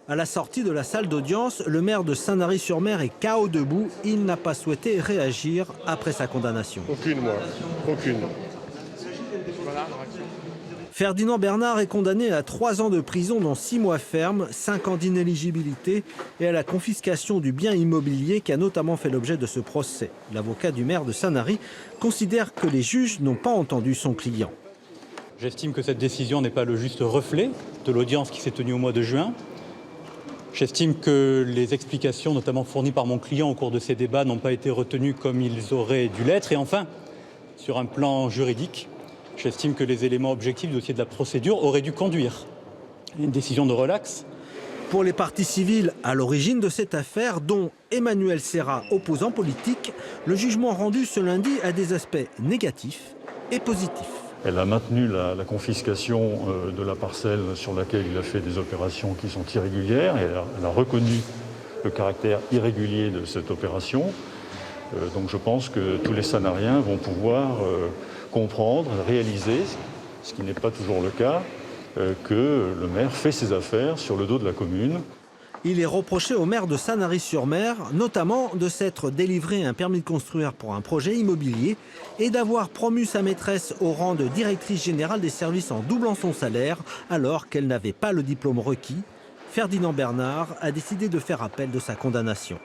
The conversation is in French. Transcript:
À la sortie de la salle d'audience, le maire de Sanary-sur-Mer est KO debout. Il n'a pas souhaité réagir après sa condamnation. Aucune, moi. Aucune. Ferdinand Bernard est condamné à 3 ans de prison dont 6 mois ferme, 5 ans d'inéligibilité et à la confiscation du bien immobilier qui a notamment fait l'objet de ce procès. L'avocat du maire de Sanary considère que les juges n'ont pas entendu son client. J'estime que cette décision n'est pas le juste reflet de l'audience qui s'est tenue au mois de juin. J'estime que les explications, notamment fournies par mon client au cours de ces débats, n'ont pas été retenues comme ils auraient dû l'être. Et enfin, sur un plan juridique, j'estime que les éléments objectifs du dossier de la procédure auraient dû conduire à une décision de relax. Pour les parties civiles à l'origine de cette affaire, dont Emmanuel Serra, opposant politique, le jugement rendu ce lundi a des aspects négatifs et positifs. Elle a maintenu la confiscation de la parcelle sur laquelle il a fait des opérations qui sont irrégulières et elle a reconnu le caractère irrégulier de cette opération. Donc je pense que tous les Sanariens vont pouvoir comprendre, réaliser, ce qui n'est pas toujours le cas, que le maire fait ses affaires sur le dos de la commune. Il est reproché au maire de Sanary-sur-Mer, notamment de s'être délivré un permis de construire pour un projet immobilier et d'avoir promu sa maîtresse au rang de directrice générale des services en doublant son salaire alors qu'elle n'avait pas le diplôme requis. Ferdinand Bernard a décidé de faire appel de sa condamnation.